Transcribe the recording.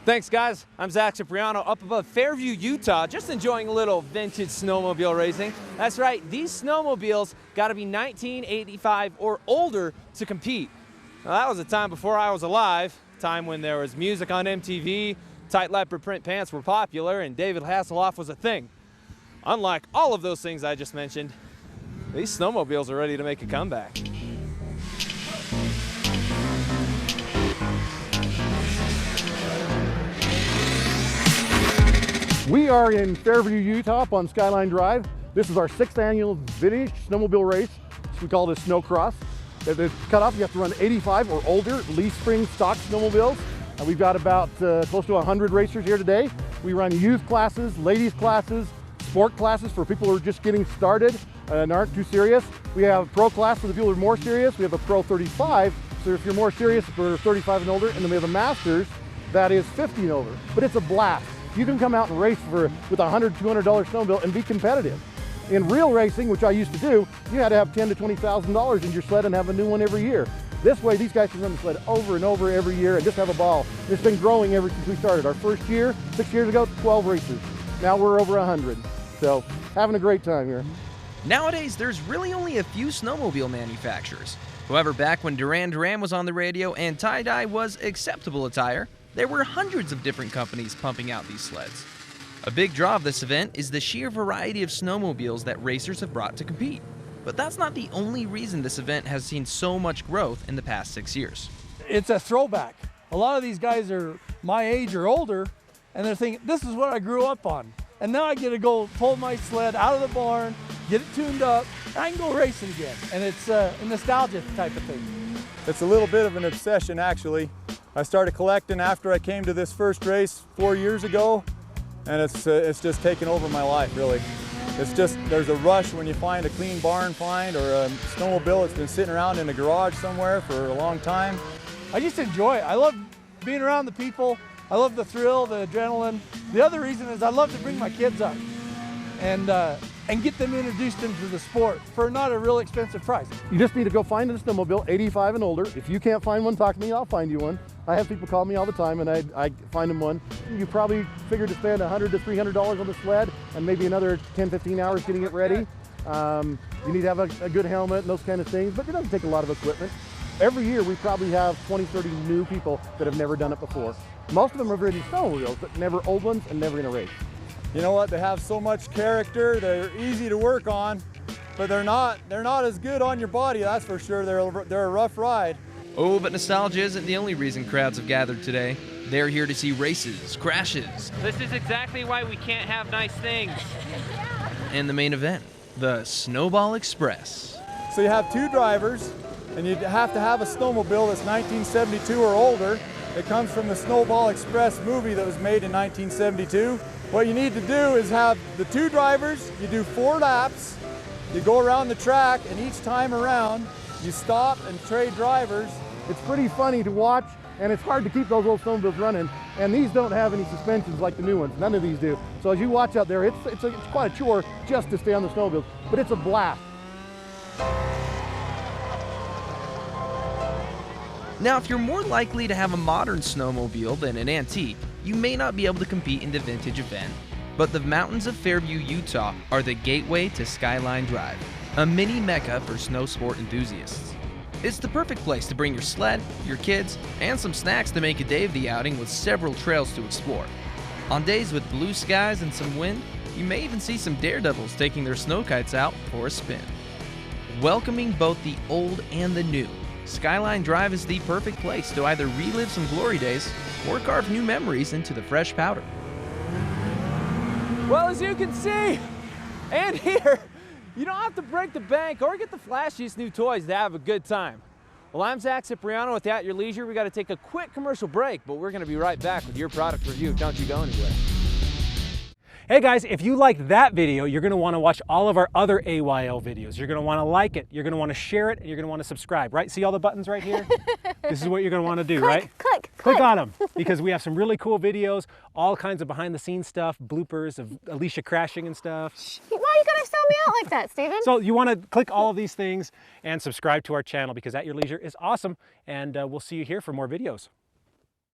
Thanks, guys. I'm Zack up above Fairview, Utah, just enjoying a little vintage snowmobile racing. That's right, these snowmobiles got to be 1985 or older to compete. Now, that was a time before I was alive, a time when there was music on MTV, tight leopard print pants were popular, and David Hasselhoff was a thing. Unlike all of those things I just mentioned, these snowmobiles are ready to make a comeback. We are in Fairview, Utah up on Skyline Drive. This is our 6th annual vintage snowmobile race. We call this Snowcross. The cutoff, you have to run 85 or older leaf spring stock snowmobiles. We've got about close to 100 racers here today. We run youth classes, ladies classes, sport classes for people who are just getting started and aren't too serious. We have pro class for the people who are more serious. We have a pro 35, so if you're more serious, for 35 and older. And then we have a masters, that is 50 and over. But it's a blast. You can come out and race with a $100, $200 snowmobile and be competitive. In real racing, which I used to do, you had to have $10,000 to $20,000 in your sled and have a new one every year. This way, these guys can run the sled over and over every year and just have a ball. It's been growing ever since we started. Our first year, 6 years ago, 12 races. Now we're over 100. So, having a great time here. Nowadays, there's really only a few snowmobile manufacturers. However, back when Duran Duran was on the radio and tie-dye was acceptable attire, there were hundreds of different companies pumping out these sleds. A big draw of this event is the sheer variety of snowmobiles that racers have brought to compete. But that's not the only reason this event has seen so much growth in the past 6 years. It's a throwback. A lot of these guys are my age or older, and they're thinking, this is what I grew up on. And now I get to go pull my sled out of the barn, get it tuned up, and I can go racing again. And it's a nostalgia type of thing. It's a little bit of an obsession, actually. I started collecting after I came to this first race 4 years ago, and it's just taken over my life, really. It's just, there's a rush when you find a clean barn find or a snowmobile that's been sitting around in a garage somewhere for a long time. I just enjoy it. I love being around the people. I love the thrill, the adrenaline. The other reason is I love to bring my kids up and get them introduced into the sport for not a real expensive price. You just need to go find a snowmobile, 85 and older. If you can't find one, talk to me, I'll find you one. I have people call me all the time and I find them one. You probably figure to spend $100 to $300 on the sled and maybe another 10, 15 hours getting it ready. You need to have a good helmet and those kind of things, but it doesn't take a lot of equipment. Every year we probably have 20, 30 new people that have never done it before. Most of them have ridden snowmobiles, but never old ones and never in a race. You know what, they have so much character, they're easy to work on, but they're not as good on your body, that's for sure. They're a rough ride. Oh, but nostalgia isn't the only reason crowds have gathered today. They're here to see races, crashes. This is exactly why we can't have nice things. And the main event, the Snowball Express. So you have two drivers, and you have to have a snowmobile that's 1972 or older. It comes from the Snowball Express movie that was made in 1972. What you need to do is have the two drivers, you do 4 laps, you go around the track, and each time around, you stop and trade drivers. It's pretty funny to watch, and it's hard to keep those old snowmobiles running. And these don't have any suspensions like the new ones. None of these do. So as you watch out there, it's quite a chore just to stay on the snowmobiles, but it's a blast. Now, if you're more likely to have a modern snowmobile than an antique, you may not be able to compete in the vintage event. But the mountains of Fairview, Utah are the gateway to Skyline Drive, a mini mecca for snow sport enthusiasts. It's the perfect place to bring your sled, your kids, and some snacks to make a day of the outing with several trails to explore. On days with blue skies and some wind, you may even see some daredevils taking their snow kites out for a spin. Welcoming both the old and the new, Skyline Drive is the perfect place to either relive some glory days or carve new memories into the fresh powder. Well, as you can see and hear, you don't have to break the bank or get the flashiest new toys to have a good time. Well, I'm Zack with At Your Leisure. We got to take a quick commercial break, but we're going to be right back with your product review. Don't you go anywhere. Hey guys, if you liked that video, you're going to want to watch all of our other AYL videos. You're going to want to like it, you're going to want to share it, and you're going to want to subscribe, right? See all the buttons right here? This is what you're going to want to do, right? Click on them, because we have some really cool videos, all kinds of behind the scenes stuff, bloopers of Alicia crashing and stuff. Why are you going to sell me out like that, Steven? So you want to click all of these things and subscribe to our channel, because At Your Leisure is awesome, and we'll see you here for more videos.